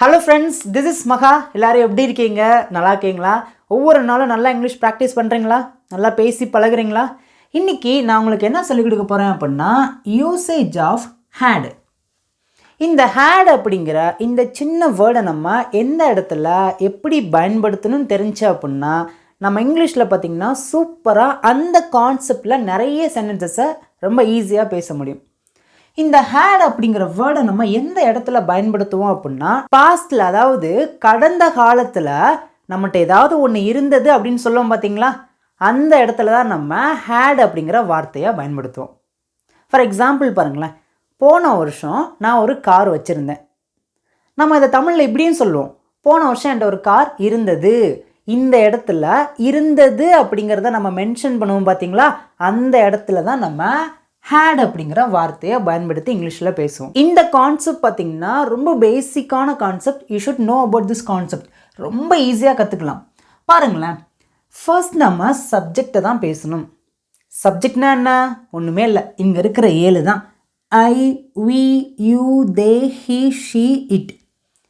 Hello friends, this is மகா. எல்லோரும் எப்படி இருக்கீங்க? நல்லா இருக்கீங்களா? ஒவ்வொரு நாளும் நல்லா இங்கிலீஷ் ப்ராக்டிஸ் பண்ணுறீங்களா? நல்லா பேசி பழகுறீங்களா? இன்றைக்கி நான் உங்களுக்கு என்ன சொல்லிக் கொடுக்க போகிறேன் அப்படின்னா, யூசேஜ் ஆஃப் ஹேட். இந்த ஹேட் அப்படிங்கிற இந்த சின்ன வேர்டை நம்ம எந்த இடத்துல எப்படி பயன்படுத்தணும்னு தெரிஞ்சு அப்படின்னா, நம்ம இங்கிலீஷில் பார்த்திங்கன்னா சூப்பராக அந்த கான்செப்டில் நிறைய சென்டென்சஸை ரொம்ப ஈஸியாக பேச முடியும். இந்த ஹேட் அப்படிங்கிற வேர்டை நம்ம எந்த இடத்துல பயன்படுத்துவோம் அப்படின்னா, பாஸ்டில், அதாவது கடந்த காலத்தில் நம்மகிட்ட ஏதாவது ஒன்று இருந்தது அப்படின்னு சொல்லுவோம் பார்த்தீங்களா, அந்த இடத்துல தான் நம்ம ஹேட் அப்படிங்கிற வார்த்தையை பயன்படுத்துவோம். ஃபார் எக்ஸாம்பிள் பாருங்களேன், போன வருஷம் நான் ஒரு கார் வச்சுருந்தேன். நம்ம இதை தமிழில் இப்படின்னு சொல்லுவோம், போன வருஷம் என்கிட்ட ஒரு கார் இருந்தது. இந்த இடத்துல இருந்தது அப்படிங்கிறத நம்ம மென்ஷன் பண்ணுவோம் பார்த்தீங்களா, அந்த இடத்துல தான் நம்ம ஹேட் அப்படிங்கிற வார்த்தையை பயன்படுத்தி இங்கிலீஷில் பேசுவோம். இந்த கான்செப்ட் பார்த்திங்கன்னா ரொம்ப பேசிக்கான concept. You should know about this concept. ரொம்ப ஈஸியாக கற்றுக்கலாம். பாருங்களேன், ஃபர்ஸ்ட் நம்ம சப்ஜெக்டை தான் பேசணும். சப்ஜெக்ட்னா என்ன? ஒன்றுமே இல்லை, இங்கே இருக்கிற 7 தான். I, we, you, they, he, she, it.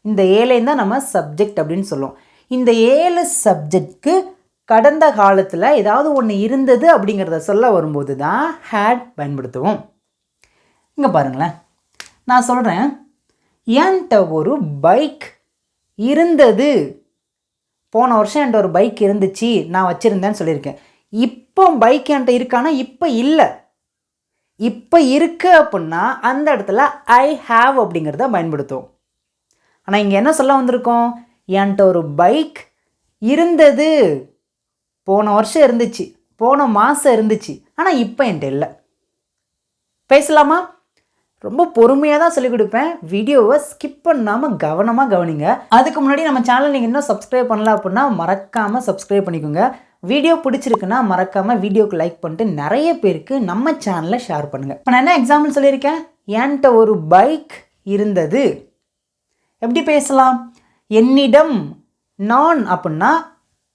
இந்த 7 தான் நம்ம சப்ஜெக்ட் அப்படின்னு சொல்லுவோம். இந்த 7 சப்ஜெக்ட்க்கு கடந்த காலத்தில் ஏதாவது ஒன்று இருந்தது அப்படிங்கிறத சொல்ல வரும்போது தான் ஹேட் பயன்படுத்துவோம். இங்கே பாருங்களேன், நான் சொல்கிறேன், என்கிட்ட ஒரு பைக் இருந்தது. போன வருஷம் என்கிட்ட ஒரு பைக் இருந்துச்சு, நான் வச்சுருந்தேன்னு சொல்லியிருக்கேன். இப்போ பைக் என்கிட்ட இருக்கானா? இப்போ இல்லை. இப்போ இருக்கு அப்படின்னா அந்த இடத்துல ஐ ஹாவ் அப்படிங்கிறத பயன்படுத்துவோம். ஆனால் இங்கே என்ன சொல்ல வந்திருக்கோம்? என்கிட்ட ஒரு பைக் இருந்தது, போன வருஷம் இருந்துச்சு, போன மாதம் இருந்துச்சு, ஆனால் இப்போ என்கிட்ட இல்லை. பேசலாமா? ரொம்ப பொறுமையாக தான் சொல்லிக் கொடுப்பேன். வீடியோவை ஸ்கிப் பண்ணாமல் கவனமாக கவனிங்க. அதுக்கு முன்னாடி நம்ம சேனல் நீங்கள் இன்னும் சப்ஸ்கிரைப் பண்ணல அப்படின்னா மறக்காமல் சப்ஸ்கிரைப் பண்ணிக்கோங்க. வீடியோ பிடிச்சிருக்குன்னா மறக்காமல் வீடியோக்கு லைக் பண்ணிட்டு நிறைய பேருக்கு நம்ம சேனலை ஷேர் பண்ணுங்கள். இப்போ நான் என்ன எக்ஸாம்பிள் சொல்லியிருக்கேன்? என்கிட்ட ஒரு பைக் இருந்தது. எப்படி பேசலாம்? என்னிடம், நான் அப்படின்னா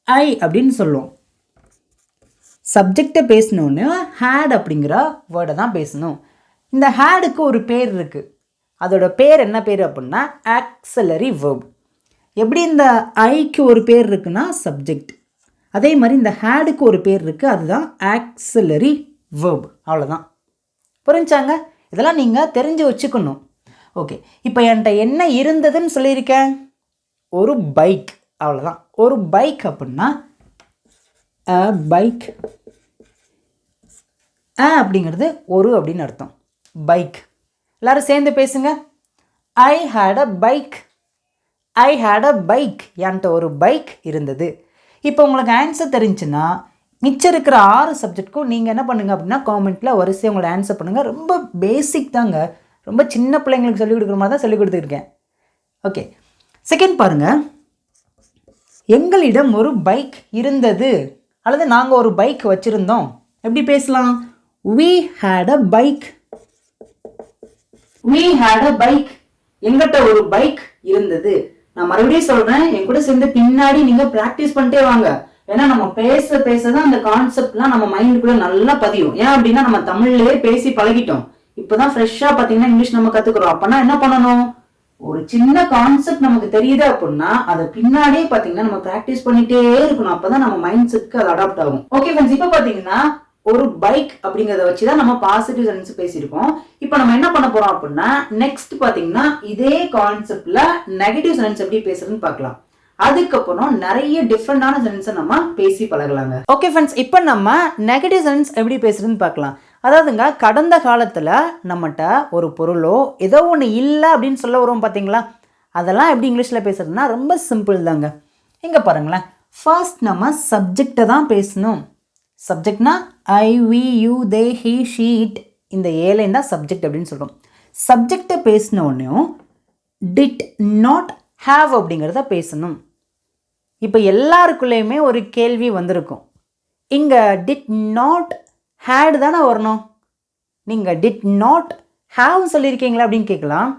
ஐ அப்படின்னு சொல்லுவோம். சப்ஜெக்டை பேசணுன்னு ஹேட் அப்படிங்கிற வேர்டை தான் பேசணும். இந்த ஹேடுக்கு ஒரு பேர் இருக்குது. அதோட பேர் என்ன பேர் அப்படின்னா ஆக்ஸிலரி வேர்ப். எப்படி இந்த ஐக்கு ஒரு பேர் இருக்குன்னா சப்ஜெக்ட், அதே மாதிரி இந்த ஹேடுக்கு ஒரு பேர் இருக்குது, அதுதான் ஆக்ஸிலரி வேர்ப். அவ்வளோதான். புரிஞ்சாங்க? இதெல்லாம் நீங்கள் தெரிஞ்சு வச்சுக்கணும். ஓகே, இப்போ என்கிட்ட என்ன இருந்ததுன்னு சொல்லியிருக்கேன்? ஒரு பைக். அவ்வளோதான். ஒரு பைக் அப்படின்னா பைக். அப்படிங்கிறது ஒரு அப்படின்னு அர்த்தம். பைக். எல்லாரும் சேர்ந்து பேசுங்க. I had a bike. I had a bike. என்கிட்ட ஒரு பைக் இருந்தது. இப்போ உங்களுக்கு ஆன்சர் தெரிஞ்சுன்னா மிச்சம் இருக்கிற 6 சப்ஜெக்ட்க்கும் நீங்கள் என்ன பண்ணுங்கள் அப்படின்னா காமெண்ட்டில் வரிசையாக உங்களோட ஆன்சர் பண்ணுங்கள். ரொம்ப பேசிக் தாங்க, ரொம்ப சின்ன பிள்ளைங்களுக்கு சொல்லிக் கொடுக்குற மாதிரி தான் சொல்லிக் கொடுத்துருக்கேன். ஓகே, செகண்ட் பாருங்கள். எங்களிடம் ஒரு பைக் இருந்தது, அல்லது நாங்கள் ஒரு பைக் வச்சுருந்தோம். எப்படி பேசலாம்? We had a bike. We had a bike. எங்கிட்ட ஒரு பைக் இருந்தது. நான் மறுபடியும் சொல்றேன், என் கூட சேர்ந்து பின்னாடி நீங்க பிராக்டிஸ் பண்ணிட்டே வாங்க. ஏன்னா நம்ம பேச பேசதான் அந்த கான்செப்ட்லாம் நம்ம மைண்டுக்குள்ள நல்லா பதியும். ஏன் அப்படின்னா நம்ம தமிழ்லயே பேசி பழகிட்டோம். இப்பதான் ஃப்ரெஷ்ஷா பாத்தீங்கன்னா இங்கிலீஷ் நம்ம கத்துக்கிறோம். அப்பனா என்ன பண்ணணும்? ஒரு சின்ன கான்செப்ட் நமக்கு தெரியுது அப்படின்னா அதை பின்னாடியே பாத்தீங்கன்னா நம்ம பிராக்டிஸ் பண்ணிட்டே இருக்கணும். அப்பதான் நம்ம மைண்ட் செட்க்கு அது அடாப்ட் ஆகும். ஓகே ஃப்ரெண்ட்ஸ், இப்போ பாத்தீங்கன்னா ஒரு பைக் அப்படிங்கிறத வச்சுதான் நம்ம பாசிட்டிவ் சென்டென்ஸ் பேசியிருக்கோம். இப்போ நம்ம என்ன பண்ண போறோம் அப்படின்னா நெக்ஸ்ட் பாத்தீங்கன்னா இதே கான்செப்ட்ல நெகட்டிவ் சென்டென்ஸ் எப்படி பேசுறதுன்னு பார்க்கலாம். அதுக்கப்புறம் நிறைய டிஃப்ரெண்டான சென்டென்ஸை நம்ம பேசி பழகலாங்க. ஓகே ஃப்ரெண்ட்ஸ், இப்போ நம்ம நெகட்டிவ் சென்டென்ஸ் எப்படி பேசுறதுன்னு பார்க்கலாம். அதாவதுங்க, கடந்த காலத்தில் நம்மகிட்ட ஒரு பொருளோ ஏதோ ஒன்று இல்லை அப்படின்னு சொல்ல வரும் பார்த்தீங்களா, அதெல்லாம் எப்படி இங்கிலீஷில் பேசுறதுன்னா ரொம்ப சிம்பிள் தாங்க. இங்கே பாருங்களேன், ஃபர்ஸ்ட் நம்ம சப்ஜெக்டை தான் பேசணும். சப்ஜெக்ட்னா I, we, you, they, he, she, it. இந்த 7 தான் சப்ஜெக்ட் அப்படின்னு சொல்கிறோம். சப்ஜெக்டை பேசினோடனையும் டிட் நாட் ஹேவ் அப்படிங்கிறத பேசணும். இப்போ எல்லாருக்குள்ளேயுமே ஒரு கேள்வி வந்திருக்கும். இங்கே டிட் நாட் ஹேட் தானே வரணும். நீங்கள் டிட் நாட் ஹேவ் சொல்லியிருக்கீங்களா அப்படின்னு கேட்கலாம்.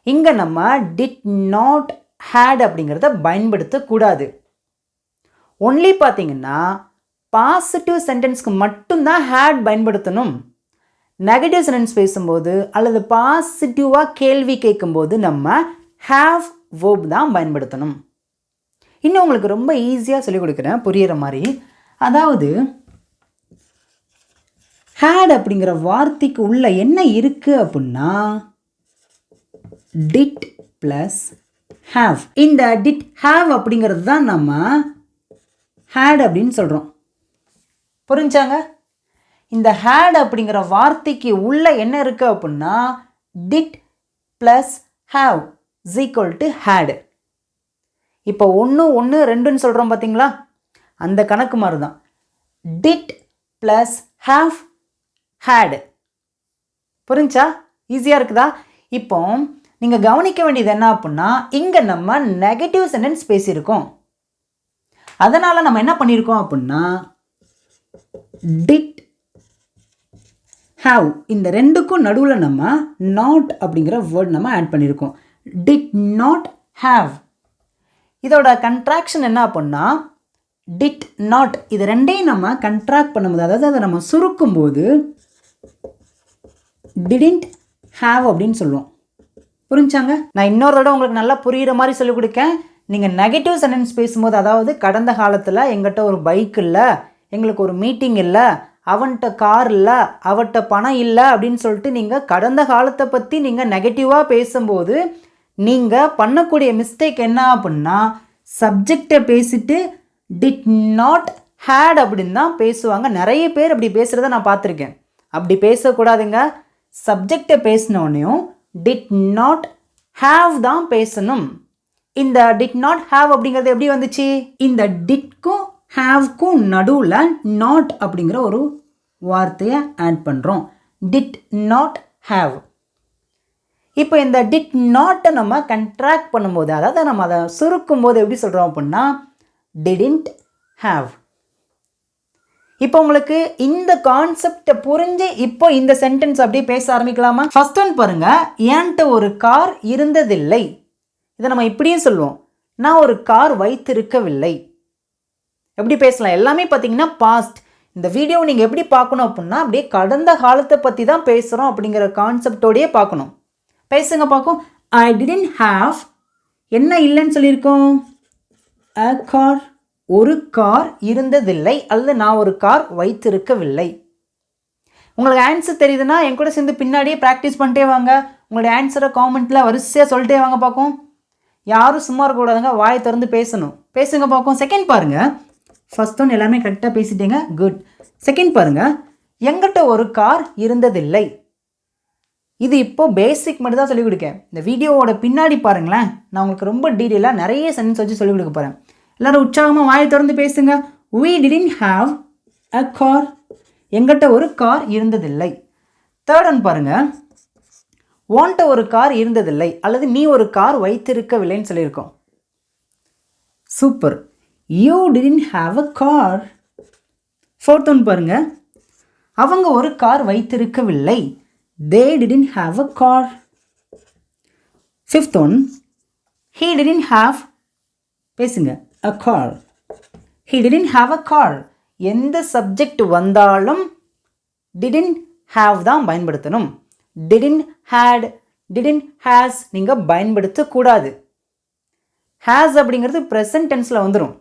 இங்கே நம்ம டிட் நாட் ஹேட் அப்படிங்கிறத பயன்படுத்தக்கூடாது. ஒன்லி பார்த்தீங்கன்னா பாசிட்டிவ் சென்டென்ஸ்க்கு மட்டும்தான் ஹேட் பயன்படுத்தணும். நெகட்டிவ் சென்டென்ஸ் பேசும்போது அல்லது பாசிட்டிவாக கேள்வி கேட்கும்போது நம்ம ஹேவ் வேர்ப் தான் பயன்படுத்தணும். இன்னும் உங்களுக்கு ரொம்ப ஈஸியாக சொல்லிக் கொடுக்குறேன் புரிகிற மாதிரி. அதாவது had அப்படிங்கிற வார்த்தைக்கு உள்ள என்ன இருக்குது அப்படின்னா did ப்ளஸ் have. இந்த did have அப்படிங்கிறது தான் நம்ம had அப்படின்னு சொல்கிறோம். புரிஞ்சாங்க? இந்த had அப்படிங்கிற வார்த்தைக்கு உள்ள என்ன இருக்குது அப்படின்னா did plus have is equal to had. இப்போ 1 1 2ன்னு சொல்கிறோம் பார்த்தீங்களா, அந்த கணக்கு மாதிரி தான். did plus have had. புரிஞ்சா? ஈஸியாக இருக்குதா? இப்போ நீங்கள் கவனிக்க வேண்டியது என்ன அப்படின்னா இங்கே நம்ம நெகட்டிவ் சென்டென்ஸ் பேசியிருக்கோம். அதனால் நம்ம என்ன பண்ணியிருக்கோம் அப்படின்னா did have இந்த ரெண்டுக்கும் நடுவில் நம்ம not அப்படிங்கிற வேர்ட் நம்ம ஆட் பண்ணியிருக்கோம். did not have. இதோட கன்ட்ராக்ஷன் என்ன அப்படின்னா did not. இது ரெண்டையும் நம்ம கன்ட்ராக்ட் பண்ணும்போது, அதாவது அதை நம்ம சுருக்கும்போது didn't have அப்படின்னு சொல்லுவோம். புரிஞ்சாங்க? நான் இன்னொரு தடவை உங்களுக்கு நல்லா புரிகிற மாதிரி சொல்லிக் கொடுக்கேன். நீங்கள் நெகட்டிவ் சென்டென்ஸ் பேசும்போது, அதாவது கடந்த காலத்தில் எங்கிட்ட ஒரு பைக் இல்லை, எங்களுக்கு ஒரு மீட்டிங் இல்லை, அவன்கிட்ட கார் இல்லை, அவன்கிட்ட பணம் இல்லை அப்படின்னு சொல்லிட்டு நீங்கள் கடந்த காலத்தை பற்றி நீங்கள் நெகட்டிவாக பேசும்போது நீங்கள் பண்ணக்கூடிய மிஸ்டேக் என்ன அப்படின்னா சப்ஜெக்டை பேசிட்டு டிட் நாட் ஹேட் அப்படின்னு தான் பேசுவாங்க. நிறைய பேர் அப்படி பேசுகிறத நான் பார்த்துருக்கேன். அப்படி பேசக்கூடாதுங்க. சப்ஜெக்டை பேசினோடனையும் டிட் நாட் ஹேவ் தான் பேசணும். இந்த டிட் நாட் ஹேவ் அப்படிங்கிறது எப்படி வந்துச்சு? இந்த டிட்க்கும் ஹேவ்க்கும் நடுவில் நாட் அப்படிங்கிற ஒரு வார்த்தையை ஆட் பண்ணுறோம். Did not have. இப்போ இந்த டிட் நாட்டை நம்ம கண்ட்ராக்ட் பண்ணும்போது, அதாவது நம்ம அதை சுருக்கும் போது எப்படி சொல்கிறோம் அப்படின்னா டிடின்ட் ஹேவ். இப்போ உங்களுக்கு இந்த கான்செப்டை புரிஞ்சு இப்போ இந்த சென்டென்ஸ் அப்படியே பேச ஆரம்பிக்கலாமா? ஃபர்ஸ்ட் ஒன் பாருங்க, என்கிட்ட ஒரு கார் இருந்ததில்லை. இதை நம்ம இப்படியும் சொல்லுவோம், நான் ஒரு கார் வைத்திருக்கவில்லை. எப்படி பேசலாம்? எல்லாமே பார்த்தீங்கன்னா பாஸ்ட். இந்த வீடியோ நீங்கள் எப்படி பார்க்கணும் அப்படின்னா அப்படியே கடந்த காலத்தை பற்றி தான் பேசுகிறோம் அப்படிங்கிற கான்செப்டோடையே பார்க்கணும். பேசுங்க பார்க்கும். ஐ டிடன்ட் ஹாவ் என்ன இல்லைன்னு சொல்லியிருக்கோம்? அ கார். ஒரு கார் இருந்ததில்லை, அல்லது நான் ஒரு கார் வைத்திருக்கவில்லை. உங்களுக்கு ஆன்சர் தெரியுதுன்னா என் கூட சேர்ந்து பின்னாடியே ப்ராக்டிஸ் பண்ணிட்டே வாங்க. உங்களுடைய ஆன்சரை காமெண்ட்டில் வரிசையாக சொல்லிட்டே வாங்க பார்க்கும். யாரும் சும்மா இருக்கக்கூடாதுங்க, வாயை திறந்து பேசணும். பேசுங்க பார்க்கும். செகண்ட் பாருங்கள். ஃபர்ஸ்ட் ஒன் எல்லாமே கரெக்டாக பேசிட்டீங்க, குட். செகண்ட் பாருங்கள், எங்கிட்ட ஒரு கார் இருந்ததில்லை. இது இப்போது பேசிக் மட்டும் தான் சொல்லிக் கொடுக்கேன். இந்த வீடியோவோட பின்னாடி பாருங்களேன், நான் உங்களுக்கு ரொம்ப டீட்டெயிலாக நிறைய சென்டென்ஸ் வச்சு சொல்லிக் கொடுக்க போகிறேன். எல்லோரும் உற்சாகமாக வாயை திறந்து பேசுங்க. we didn't have a car. எங்கிட்ட ஒரு கார் இருந்ததில்லை. தேர்ட் ஒன் பாருங்கள், உன்கிட்ட ஒரு கார் இருந்ததில்லை, அல்லது நீ ஒரு கார் வைத்திருக்கவில்லைன்னு சொல்லியிருக்கோம். Super. you didn't have a car. Fourth one பாருங்கள், அவங்க ஒரு கார் வைத்திருக்கவில்லை. they didn't have a car. Fifth one, he didn't have பேசுங்க a car. he didn't have a car. எந்த சப்ஜெக்ட் வந்தாலும் didn't have தான் பயன்படுத்தணும். didn't had, didn't has நீங்கள் பயன்படுத்தக்கூடாது. has அப்படிங்கிறது ப்ரெசன்ட் டென்ஸில் வந்துடும்.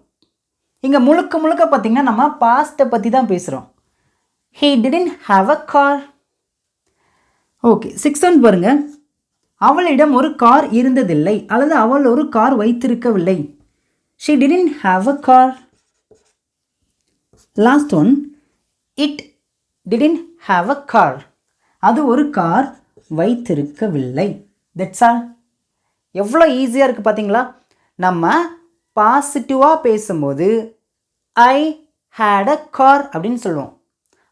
இங்கே முழுக்க முழுக்க பார்த்திங்கன்னா நம்ம பாஸ்ட்டை பற்றி தான் பேசுகிறோம். he didn't have a car. Okay, sixth one பாருங்கள், அவளிடம் ஒரு கார் இருந்ததில்லை, அல்லது அவள் ஒரு கார் வைத்திருக்கவில்லை. she didn't have a car. Last one, it didn't have a car. அது ஒரு கார் வைத்திருக்கவில்லை. That's all. எவ்வளோ ஈஸியாக இருக்குது பார்த்தீங்களா? நம்ம பாசிட்டிவாக பேசும்போது ஐ ஹேட் அ கார் அப்படின்னு சொல்லுவோம்.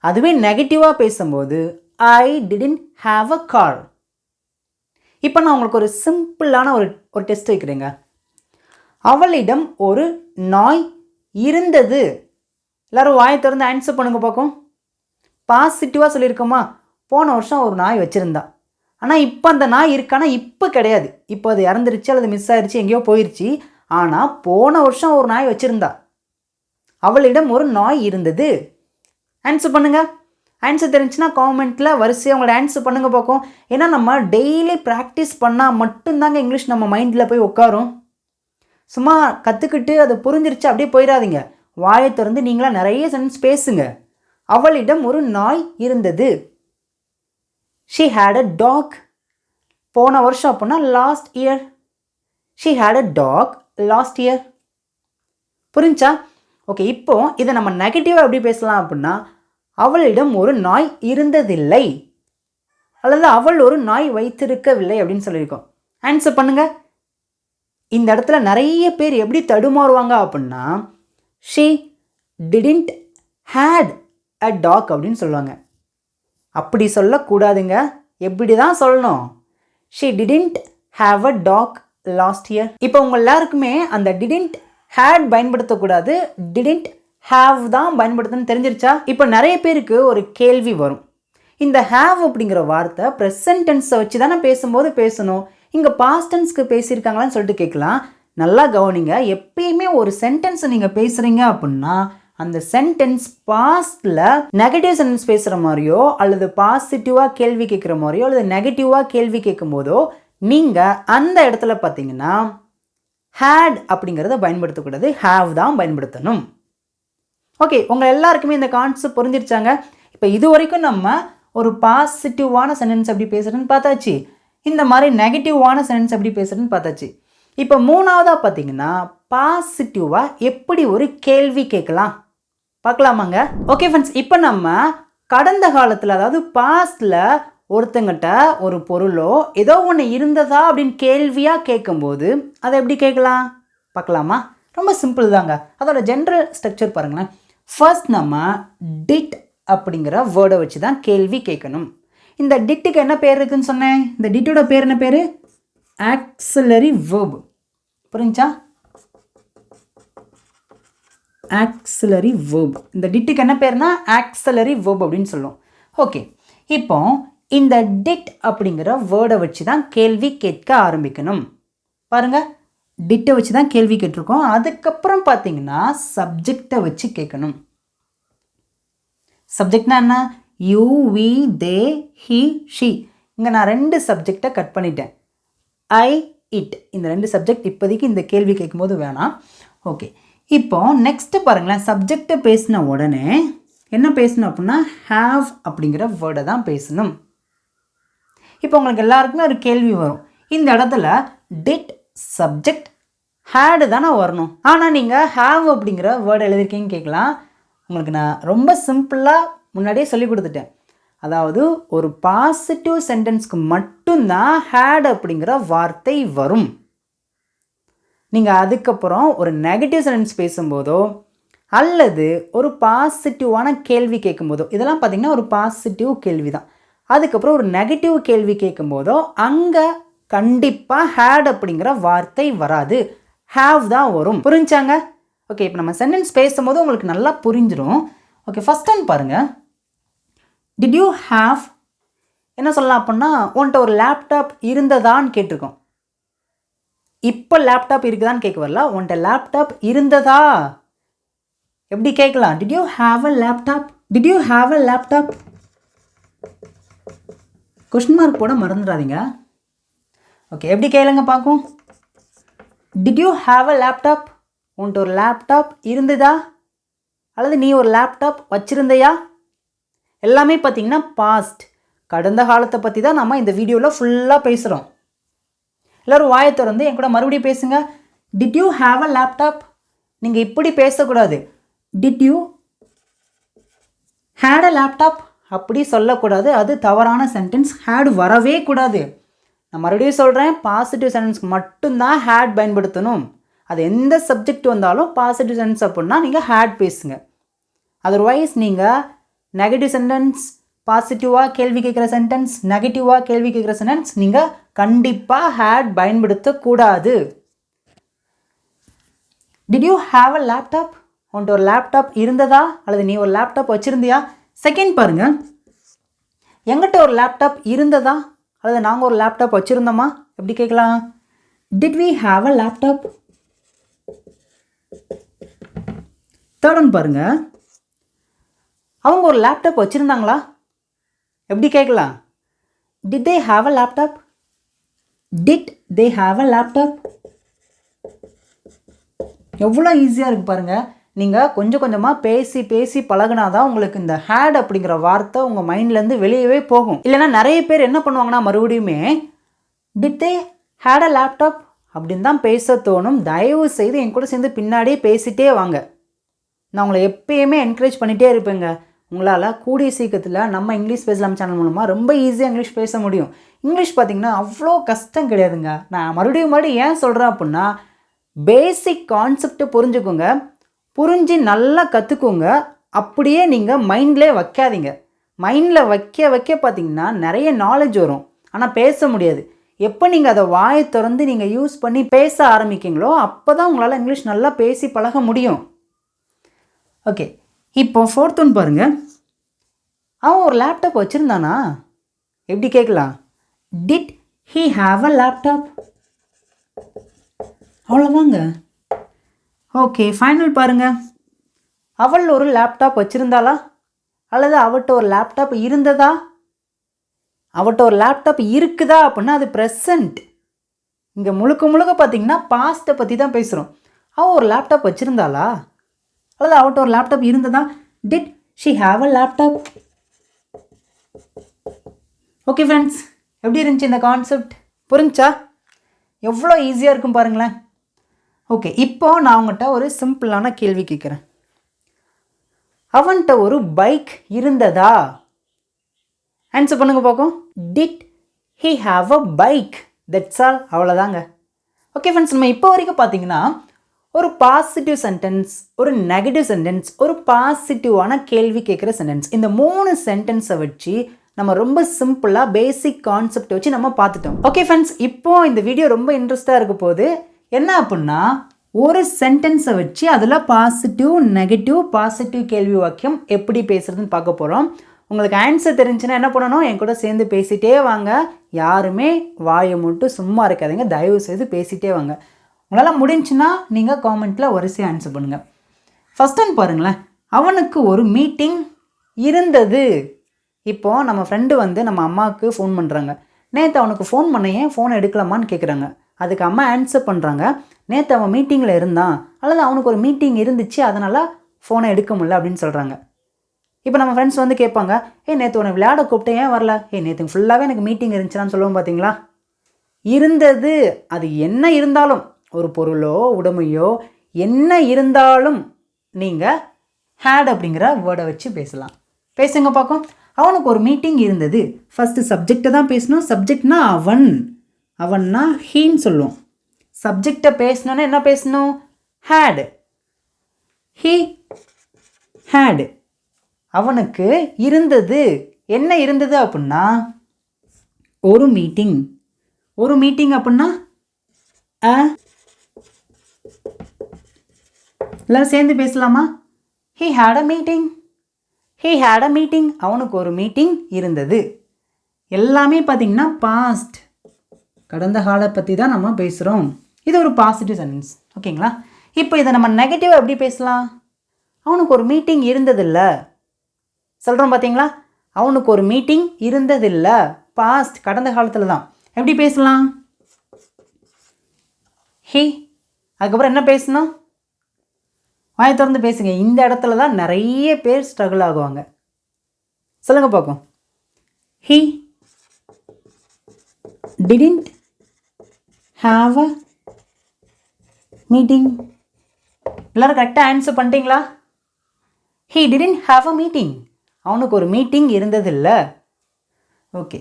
அதுவே நெகட்டிவாக பேசும்போது I didn't have a car. இப்போ நான் உங்களுக்கு ஒரு சிம்பிளான ஒரு டெஸ்ட் வைக்கிறேங்க. அவளிடம் ஒரு நாய் இருந்தது. எல்லோரும் வாயை திறந்து ஆன்சர் பண்ணுங்க பார்க்கும். பாசிட்டிவாக சொல்லியிருக்கோமா? போன வருஷம் ஒரு நாய் வச்சுருந்தா, ஆனால் இப்போ அந்த நாய் இருக்கானா? இப்போ கிடையாது. இப்போ அது இறந்துருச்சு அல்லது மிஸ் ஆயிடுச்சு, எங்கேயோ போயிடுச்சு. ஆனால் போன வருஷம் ஒரு நாய் வச்சுருந்தா. அவளிடம் ஒரு நாய் இருந்தது. ஆன்சர் பண்ணுங்க. ஆன்சர் தெரிஞ்சுன்னா காமெண்ட்டில் வரிசையாக உங்களோட ஆன்சர் பண்ணுங்கள் பார்க்கும். ஏன்னா நம்ம டெய்லி ப்ராக்டிஸ் பண்ணால் மட்டும்தாங்க இங்கிலீஷ் நம்ம மைண்டில் போய் உட்காரும். சும்மா கற்றுக்கிட்டு அது புரிஞ்சிருச்சு அப்படியே போயிடாதீங்க. வாயை திறந்து நீங்களாம் நிறைய சென்டென்ஸ் பேசுங்க. அவளிடம் ஒரு நாய் இருந்தது. She had a dog. போன வருஷம் அப்படின்னா last year. She had a dog last year. புரிஞ்சா? ஓகே, இப்போ இதை நம்ம நெகட்டிவாக எப்படி பேசலாம் அப்படின்னா, அவளிடம் ஒரு நாய் இருந்ததில்லை அல்லது அவள் ஒரு நாய் வைத்திருக்கவில்லை அப்படின்னு சொல்லியிருக்கோம். ஆன்சர் பண்ணுங்க. இந்த இடத்துல நிறைய பேர் எப்படி தடுமாறுவாங்க அப்படின்னா, she didn't had a dog அப்படின்னு சொல்லுவாங்க. அப்படி சொல்லக்கூடாதுங்க. எப்படி தான் சொல்லணும்? She didn't have a dog last year. இப்போ உங்கள் எல்லாருக்குமே அந்த டிடன்ட் ஹேட் பயன்படுத்தக்கூடாது, டிடன்ட் ஹாவ் தான் பயன்படுத்தணும்னு தெரிஞ்சிருச்சா? இப்போ நிறைய பேருக்கு ஒரு கேள்வி வரும். இந்த ஹேவ் அப்படிங்கிற வார்த்தை ப்ரெசன்ட் டென்ஸை வச்சு தானே பேசும்போது பேசணும், இங்கே பாஸ்ட் டென்ஸ்க்கு பேசியிருக்காங்களான்னு சொல்லிட்டு கேட்கலாம். நல்லா கவனிங்க. எப்பயுமே ஒரு சென்டென்ஸை நீங்கள் பேசுகிறீங்க அப்படின்னா அந்த சென்டென்ஸ் பாஸ்டில் நெகட்டிவ் சென்டென்ஸ் பேசுகிற மாதிரியோ அல்லது பாசிட்டிவாக கேள்வி கேட்குற மாதிரியோ அல்லது நெகட்டிவாக கேள்வி கேட்கும் போதோ நீங்கள் அந்த இடத்துல பார்த்தீங்கன்னா ஹேட் அப்படிங்கிறத பயன்படுத்தக்கூடாது, ஹேவ் தான் பயன்படுத்தணும். ஓகே, உங்கள் எல்லாருக்குமே இந்த கான்செப்ட் புரிஞ்சிருச்சாங்க? இப்போ இது வரைக்கும் நம்ம ஒரு பாசிட்டிவான சென்டென்ஸ் எப்படி பேசுகிறேன்னு பார்த்தாச்சு, இந்த மாதிரி நெகட்டிவான சென்டென்ஸ் எப்படி பேசுகிறேன்னு பார்த்தாச்சு. இப்போ மூணாவதாக பார்த்தீங்கன்னா பாசிட்டிவாக எப்படி ஒரு கேள்வி கேட்கலாம் பார்க்கலாமாங்க? ஓகே ஃப்ரெண்ட்ஸ், இப்போ நம்ம கடந்த காலத்தில் அதாவது பாஸ்டில் ஒருத்தங்கிட்ட ஒரு பொருளோ ஏதோ ஒன்று இருந்ததா அப்படின்னு கேள்வியாக கேட்கும்போது அதை எப்படி கேட்கலாம் பார்க்கலாமா? ரொம்ப சிம்பிள் தாங்க. அதோட ஜென்ரல் ஸ்ட்ரக்சர் பாருங்களேன். ஃபர்ஸ்ட் நம்ம டிட் அப்படிங்கிற வேர்டை வச்சு தான் கேள்வி கேட்கணும். இந்த டிட்டுக்கு என்ன பேர் இருக்குதுன்னு சொன்னேன்? இந்த டிட்டோட பேர் என்ன பேர்? Auxiliary verb. புரிஞ்சா? Auxiliary verb. இந்த டிட்டுக்கு என்ன பேர்னா ஆக்சிலரி வேர்ப் அப்படின்னு சொல்லுவோம். ஓகே, இப்போ இந்த டிட் அப்படிங்கிற வேர்டை வச்சு தான் கேள்வி கேட்க ஆரம்பிக்கணும். பாருங்கள், டிட்டை வச்சு தான் கேள்வி கேட்டிருக்கோம். அதுக்கப்புறம் பார்த்தீங்கன்னா சப்ஜெக்டை வச்சு கேட்கணும். சப்ஜெக்ட்னா என்ன? You, we, they, he, she. இங்கே நான் 2 சப்ஜெக்டை கட் பண்ணிட்டேன். I, it. இந்த 2 சப்ஜெக்ட் இப்போதைக்கு இந்த கேள்வி கேட்கும்போது வேணாம். ஓகே, இப்போ நெக்ஸ்ட்டு பாருங்களேன். சப்ஜெக்டை பேசின உடனே என்ன பேசணும் அப்படின்னா ஹாவ் அப்படிங்கிற வேர்டை தான் பேசணும். இப்போ உங்களுக்கு எல்லாருக்குமே ஒரு கேள்வி வரும். இந்த இடத்துல டிட் சப்ஜெக்ட் ஹேடு தானே வரணும், ஆனால் நீங்கள் ஹாவ் அப்படிங்கிற வேர்டு எழுதிருக்கீங்கன்னு கேட்கலாம். உங்களுக்கு நான் ரொம்ப சிம்பிளாக முன்னாடியே சொல்லி கொடுத்துட்டேன். அதாவது ஒரு பாசிட்டிவ் சென்டென்ஸ்க்கு மட்டும்தான் ஹேட் அப்படிங்கிற வார்த்தை வரும். நீங்கள் அதுக்கப்புறம் ஒரு நெகட்டிவ் சென்டென்ஸ் பேசும்போதோ அல்லது ஒரு பாசிட்டிவான கேள்வி கேட்கும்போதோ, இதெல்லாம் பார்த்திங்கன்னா ஒரு பாசிட்டிவ் கேள்வி தான். அதுக்கப்புறம் ஒரு நெகட்டிவ் கேள்வி கேட்கும்போதோ அங்கே கண்டிப்பாக ஹேட் அப்படிங்கிற வார்த்தை வராது, ஹேவ் தான் வரும். புரிஞ்சாங்க? ஓகே, இப்போ நம்ம சென்டென்ஸ் பேசும்போது உங்களுக்கு நல்லா புரிஞ்சிடும். ஓகே, ஃபஸ்ட் ஒன் பாருங்கள். டிட் யூ ஹேவ் என்ன சொல்லலாம் அப்படின்னா, உன்கிட்ட ஒரு லேப்டாப் இருந்ததான்னு கேட்டிருக்கோம். இப்போ லேப்டாப் இருக்குதான்னு கேட்க வரல, உன்கிட்ட லேப்டாப் இருந்ததா எப்படி கேட்கலாம்? Did you have a laptop? Did you have a laptop? Question mark போட மறந்துடாதீங்க. ஓகே, எப்படி கேளுங்க பார்க்கும். Did you have a laptop? உன்கிட்ட ஒரு லேப்டாப் இருந்ததா அல்லது நீ ஒரு லேப்டாப் வச்சுருந்தையா? எல்லாமே பார்த்திங்கன்னா பாஸ்ட், கடந்த காலத்தை பற்றி தான் நம்ம இந்த வீடியோவில் ஃபுல்லாக பேசுகிறோம். எல்லோரும் வாயை திறந்து என் கூட மறுபடியும் பேசுங்க. Did you have a laptop? நீங்கள் இப்படி பேசக்கூடாது. Did you had a laptop அப்படி சொல்லக்கூடாது, அது தவறான சென்டென்ஸ். ஹேட் வரவே கூடாது. நான் மறுபடியும் சொல்கிறேன், பாசிட்டிவ் சென்டென்ஸ்க்கு மட்டும்தான் ஹேட் பயன்படுத்தணும். அது எந்த சப்ஜெக்ட் வந்தாலும் பாசிட்டிவ் சென்டென்ஸ் அப்படின்னா நீங்கள் ஹேட் பேசுங்க. அதர்வைஸ் நீங்கள் நெகட்டிவ் சென்டென்ஸ், பாசிட்டிவாக கேள்வி கேட்குற சென்டென்ஸ், நெகட்டிவாக கேள்வி கேட்குற சென்டென்ஸ் நீங்கள் கண்டிப்பாக ஹேட் பயன்படுத்தக்கூடாது. Did you have a laptop? உன்கிட்ட ஒரு லேப்டாப் இருந்ததா அல்லது நீ ஒரு லேப்டாப் வச்சுருந்தியா? செகண்ட் பாருங்கள், எங்கிட்ட ஒரு லேப்டாப் இருந்ததா அல்லது நாங்கள் ஒரு லேப்டாப் வச்சுருந்தோமா? எப்படி கேட்கலாம்? Did we have a laptop? Third one பாருங்கள், அவங்க ஒரு லேப்டாப் வச்சுருந்தாங்களா? எப்படி கேட்கலாம்? Did they have a laptop? Did they have a laptop? எவ்வளோ ஈஸியாக இருக்குது பாருங்கள். நீங்கள் கொஞ்சம் கொஞ்சமாக பேசி பேசி பழகினாதான் உங்களுக்கு இந்த ஹேட் அப்படிங்கிற வார்த்தை உங்கள் மைண்ட்லேருந்து வெளியவே போகும். இல்லைனா நிறைய பேர் என்ன பண்ணுவாங்கன்னா மறுபடியுமே did they had a laptop அப்படின்னு தான் பேச தோணும். தயவு செய்து என் கூட சேர்ந்து பின்னாடியே பேசிகிட்டே வாங்க. நான் உங்களை எப்பயுமே என்கரேஜ் பண்ணிகிட்டே இருப்பேங்க. உங்களால் கூடிய சீக்கிரத்தில் நம்ம இங்கிலீஷ் பேசலாம் சேனல் மூலமாக ரொம்ப ஈஸியாக இங்கிலீஷ் பேச முடியும். இங்கிலீஷ் பார்த்திங்கன்னா அவ்வளோ கஷ்டம் கிடையாதுங்க. நான் மறுபடியும் ஏன் சொல்கிறேன் அப்படின்னா, பேசிக் கான்செப்டை புரிஞ்சுக்கோங்க, புரிஞ்சு நல்லா கற்றுக்கோங்க. அப்படியே நீங்கள் மைண்ட்லேயே வைக்காதீங்க. மைண்டில் வைக்க வைக்க பார்த்திங்கன்னா நிறைய நாலேஜ் வரும், ஆனால் பேச முடியாது. எப்போ நீங்கள் அதை வாயை திறந்து நீங்கள் யூஸ் பண்ணி பேச ஆரம்பிக்கிங்களோ அப்போ தான் உங்களால் இங்கிலீஷ் நல்லா பேசி பழக முடியும். ஓகே, இப்போ 4th ஒன் பாருங்கள். அவன் ஒரு லேப்டாப் வச்சுருந்தானா? எப்படி கேட்கலாம்? Did he have a laptop? அவ்வளோதாங்க. ஓகே, ஃபைனல் பாருங்கள். அவள் ஒரு லேப்டாப் வச்சுருந்தாளா அல்லது அவட்ட ஒரு லேப்டாப் இருந்ததா? அவட்ட ஒரு லேப்டாப் இருக்குதா அப்படின்னா அது ப்ரெசண்ட். இங்கே முழுக்க முழுக்க பார்த்திங்கன்னா பாஸ்ட்டை பற்றி தான் பேசுகிறோம். அவள் ஒரு லேப்டாப் வச்சுருந்தாளா அல்லது அவட்ட ஒரு லேப்டாப் இருந்ததா? Did she have a laptop? Okay friends, எப்படி இருந்துச்சு இந்த கான்செப்ட்? புரிஞ்சா? எவ்வளோ ஈஸியாக இருக்கும் பாருங்களேன். ஓகே, இப்போ நான் உங்கள்கிட்ட ஒரு சிம்பிளான கேள்வி கேட்குறேன். அவன்கிட்ட ஒரு பைக் இருந்ததா? ஆன்சர் பண்ணுங்க பார்க்கும். Did he have a bike? That's all. அவ்வளோதாங்க. ஓகே ஃப்ரெண்ட்ஸ், நம்ம இப்போ வரைக்கும் பார்த்தீங்கன்னா ஒரு பாசிட்டிவ் சென்டென்ஸ், ஒரு நெகட்டிவ் சென்டென்ஸ், ஒரு பாசிட்டிவான கேள்வி கேட்குற சென்டென்ஸ், இந்த 3 சென்டென்ஸை வச்சு நம்ம ரொம்ப சிம்பிளாக பேசிக் கான்செப்ட் வச்சு நம்ம பார்த்துட்டோம். ஓகே ஃப்ரெண்ட்ஸ், இப்போது இந்த வீடியோ ரொம்ப இன்ட்ரெஸ்ட்டாக இருக்க போது. என்ன அப்படின்னா, ஒரு சென்டென்ஸை வச்சு அதில் பாசிட்டிவ் நெகட்டிவ், பாசிட்டிவ் கேள்வி வாக்கியம் எப்படி பேசுகிறதுன்னு பார்க்க போகிறோம். உங்களுக்கு ஆன்சர் தெரிஞ்சுன்னா என்ன பண்ணணும்? என் கூட சேர்ந்து பேசிகிட்டே வாங்க. யாருமே வாயை மட்டும் சும்மா இருக்காதீங்க, தயவு செய்து பேசிகிட்டே வாங்க. உங்களால் முடிஞ்சுன்னா நீங்கள் காமெண்ட்டில் வரிசையாக ஆன்சர் பண்ணுங்கள். ஃபஸ்ட் ஒன் பாருங்களேன். அவனுக்கு ஒரு மீட்டிங் இருந்தது. இப்போது நம்ம ஃப்ரெண்டு நம்ம அம்மாவுக்கு ஃபோன் பண்ணுறாங்க. நேற்று அவனுக்கு ஃபோன் பண்ண, ஏன் ஃபோன் எடுக்கலாமான்னு கேட்குறாங்க. அதுக்கு அம்மா ஆன்சர் பண்ணுறாங்க, நேற்று அவன் மீட்டிங்கில் இருந்தான் அல்லது அவனுக்கு ஒரு மீட்டிங் இருந்துச்சு அதனால் ஃபோனை எடுக்க முடியல அப்படின்னு சொல்கிறாங்க. இப்போ நம்ம ஃப்ரெண்ட்ஸ் கேட்பாங்க, நேற்று உன்னை விளையாட கூப்பிட்டேன், ஏன் வரல? நேற்று ஃபுல்லாகவே எனக்கு மீட்டிங் இருந்துச்சுன்னு சொல்லுவோம். பார்த்தீங்களா? இருந்தது. அது என்ன இருந்தாலும், ஒரு பொருளோ உடைமையோ என்ன இருந்தாலும் நீங்கள் ஹேட் அப்படிங்கிற வேர்டை வச்சு பேசலாம். பேசுங்க பார்க்கும். அவனுக்கு ஒரு மீட்டிங் இருந்தது. ஃபஸ்ட்டு சப்ஜெக்டை தான் பேசணும். சப்ஜெக்ட்னா அவன், அவன்னா ஹீன்னு சொல்லுவோம். சப்ஜெக்டை பேசணுன்னா என்ன பேசணும்? ஹேட். He had. அவனுக்கு இருந்தது. என்ன இருந்தது அப்படின்னா ஒரு மீட்டிங். ஒரு மீட்டிங் அப்படின்னா எல்லோரும் சேர்ந்து பேசலாமா? He had a meeting. He had a meeting. அவனுக்கு ஒரு மீட்டிங் இருந்தது. எல்லாமே பார்த்திங்கன்னா பாஸ்ட், கடந்த கால பற்றி தான் நம்ம பேசுகிறோம். இது ஒரு பாசிட்டிவ் சென்டென்ஸ். ஓகேங்களா? இப்போ இதை நம்ம நெகட்டிவாக எப்படி பேசலாம்? அவனுக்கு ஒரு மீட்டிங் இருந்ததில்லை சொல்கிறோம். பார்த்தீங்களா? அவனுக்கு ஒரு மீட்டிங் இருந்ததில்லை, பாஸ்ட், கடந்த காலத்தில் தான். எப்படி பேசலாம்? ஹீ. அதுக்கப்புறம் என்ன பேசணும்? வாயை திறந்து பேசுங்க. இந்த இடத்துல தான் நிறைய பேர் ஸ்ட்ரகிள் ஆகுவாங்க. சொல்லுங்க பார்க்கும். He didn't have a meeting. எல்லோரும் கரெக்டாக ஆன்சர் பண்ணிட்டீங்களா? He didn't have a meeting. அவனுக்கு ஒரு மீட்டிங் இருந்ததில்லை. ஓகே,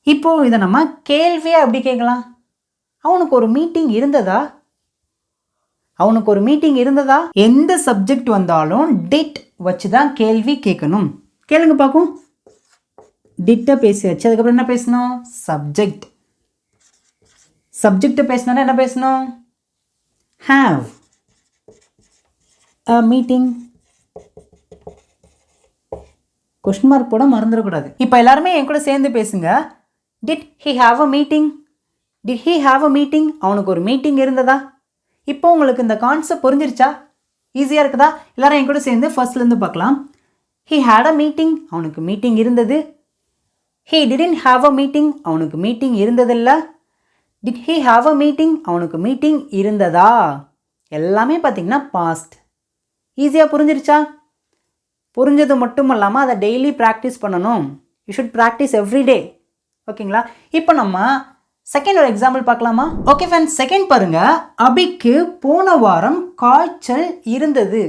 இப்போது இதை நம்ம கேள்வியாக எப்படி கேட்கலாம்? அவனுக்கு ஒரு மீட்டிங் இருந்ததா? அவனுக்கு ஒரு மீட்டிங் இருந்ததா? எந்த சப்ஜெக்ட் வந்தாலும் டிட் வச்சு தான் கேள்வி கேட்கணும். கேளுங்க பார்க்கும். டிட்டை பேசியாச்சு, அதுக்கப்புறம் என்ன பேசணும்? சப்ஜெக்ட். சப்ஜெக்டை பேசணுன்னா என்ன பேசணும்? Have a meeting. Question mark போட மறந்துடக்கூடாது. இப்போ எல்லாருமே என் கூட சேர்ந்து பேசுங்க. Did he have a meeting? Did he have a meeting? அவனுக்கு ஒரு மீட்டிங் இருந்ததா? இப்போ உங்களுக்கு இந்த கான்செப்ட் புரிஞ்சிருச்சா? ஈஸியாக இருக்குதா? எல்லாரும் என் கூட சேர்ந்து ஃபர்ஸ்ட்லேருந்து பார்க்கலாம். He had a meeting. அவனுக்கு மீட்டிங் இருந்தது. He didn't have a meeting, அவனுக்கு மீட்டிங் இருந்ததில்ல. Did he have a meeting, அவனுக்கு மீட்டிங் இருந்ததா. எல்லாமே பார்த்தீங்கன்னா பாஸ்ட். ஈஸியாக புரிஞ்சிருச்சா? புரிஞ்சது மட்டும் இல்லாமல் அதை டெய்லி ப்ராக்டிஸ் பண்ணணும். You should practice everyday. ஓகேங்களா? இப்போ நம்ம செகண்ட் ஒரு எக்ஸாம்பிள் பார்க்கலாமா? ஓகே ஃப்ரெண்ட்ஸ், செகண்ட் பாருங்கள். அபிக்கு போன வாரம் காய்ச்சல் இருந்தது.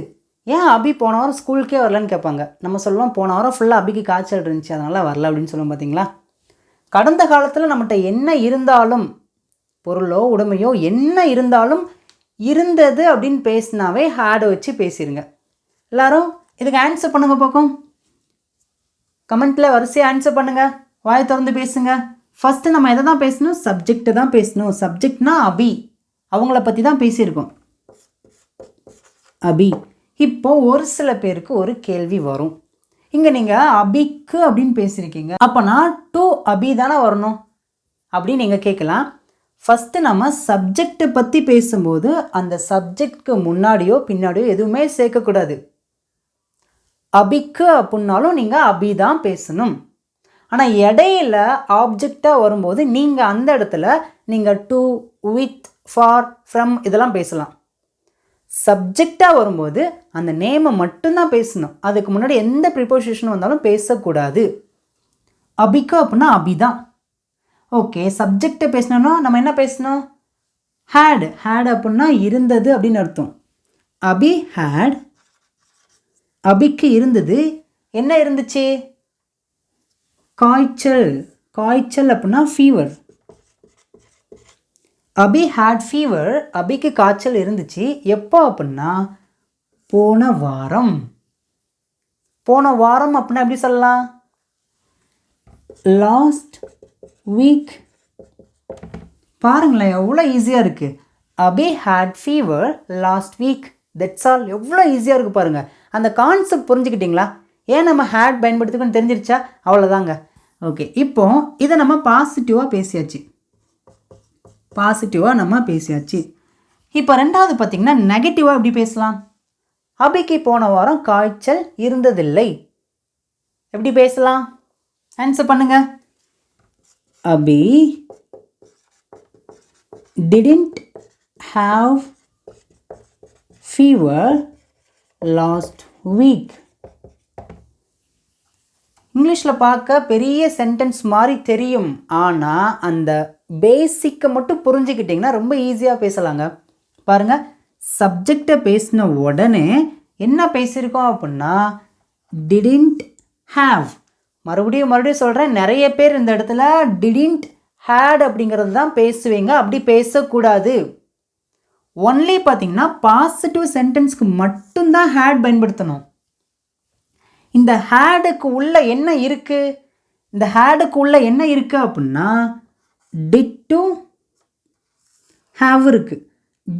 ஏன் அபி போன வாரம் ஸ்கூலுக்கே வரலன்னு கேட்பாங்க. நம்ம சொல்லுவோம் போன வாரம் ஃபுல்லாக அபிக்கு காய்ச்சல் இருந்துச்சு அதனால் வரல அப்படின்னு சொல்லுவோம். பார்த்தீங்களா? கடந்த காலத்தில் நம்மகிட்ட என்ன இருந்தாலும், பொருளோ உடைமையோ என்ன இருந்தாலும் இருந்தது அப்படின்னு பேசினாவே ஹேடை வச்சு பேசிடுங்க. எல்லோரும் இதுக்கு ஆன்சர் பண்ணுங்க பார்க்கும். கமெண்ட்டில் வரிசையாக ஆன்சர் பண்ணுங்கள். வாயை திறந்து பேசுங்க. ஃபஸ்ட்டு நம்ம எதை தான் பேசணும்? சப்ஜெக்டை தான் பேசணும். சப்ஜெக்ட்னா அபி, அவங்கள பற்றி தான் பேசியிருக்கோம். அபி. இப்போ ஒரு சில பேருக்கு ஒரு கேள்வி வரும். இங்கே நீங்கள் அபிக்கு அப்படின்னு பேசியிருக்கீங்க, அப்போனா டு அபி தானே வரணும் அப்படின்னு நீங்கள் கேட்கலாம். ஃபஸ்ட்டு நம்ம சப்ஜெக்டை பற்றி பேசும்போது அந்த சப்ஜெக்ட்க்கு முன்னாடியோ பின்னாடியோ எதுவுமே சேர்க்கக்கூடாது. அபிக்கு அப்படின்னாலும் நீங்கள் அபி தான் பேசணும். ஆனால் இடையில ஆப்ஜெக்டாக வரும்போது நீங்கள் அந்த இடத்துல நீங்கள் டு, வித், ஃபார், ஃப்ரம் இதெல்லாம் பேசலாம். சப்ஜெக்டாக வரும்போது அந்த நேமை மட்டும்தான் பேசணும். அதுக்கு முன்னாடி எந்த ப்ரிப்போசிஷனும் வந்தாலும் பேசக்கூடாது. அபிக்கு அப்படின்னா அபி தான். ஓகே, சப்ஜெக்டை பேசணும்னா நம்ம என்ன பேசணும்? ஹேட். ஹேட் அப்படின்னா இருந்தது அப்படின்னு அர்த்தம். அபி ஹேட். அபிக்கு இருந்தது. என்ன இருந்துச்சு? காய்ச்சல். காய்ச்சல் அப்படின்னா ஃபீவர். Abhi had fever. அபிக்கு காய்ச்சல் இருந்துச்சு. எப்போ அப்படின்னா போன வாரம். போன வாரம் அப்படின்னா எப்படி சொல்லலாம்? Last week. பாருங்களேன் எவ்வளோ ஈஸியாக இருக்குது. Abhi had fever last week. That's all. எவ்வளோ ஈஸியாக இருக்குது பாருங்கள். அந்த கான்செப்ட் புரிஞ்சுக்கிட்டிங்களா? ஏன் நம்ம ஹேட் பயன்படுத்திக்கணும்னு தெரிஞ்சிருச்சா? அவ்வளோதாங்க. ஓகே, இப்போ இதை நம்ம பாசிட்டிவாக பேசியாச்சு. பாசிட்டிவாக நம்ம பேசியாச்சு. இப்போ ரெண்டாவது பார்த்திங்கன்னா நெகட்டிவாக எப்படி பேசலாம்? அபிக்கு போன வாரம் காய்ச்சல் இருந்ததில்லை. எப்படி பேசலாம்? ஆன்சர் பண்ணுங்க. அபி didn't have fever last week. இங்கிலீஷில் பார்க்க பெரிய சென்டென்ஸ் மாதிரி தெரியும், ஆனால் அந்த பேசிக்கை மட்டும் புரிஞ்சுக்கிட்டிங்கன்னா ரொம்ப ஈஸியாக பேசலாங்க. பாருங்கள், சப்ஜெக்டை பேசின உடனே என்ன பேசியிருக்கோம் அப்படின்னா didn't have. மறுபடியும் சொல்கிறேன், நிறைய பேர் இந்த இடத்துல didn't had அப்படிங்கிறது தான் பேசுவீங்க. அப்படி பேசக்கூடாது. ஒன்லி பார்த்தீங்கன்னா பாசிட்டிவ் சென்டென்ஸ்க்கு மட்டும்தான் had பயன்படுத்தணும். இந்த ஹேடுக்கு உள்ள என்ன இருக்குது? இந்த ஹேடுக்கு உள்ள என்ன இருக்குது அப்படின்னா டிட் டு ஹாவ் இருக்குது.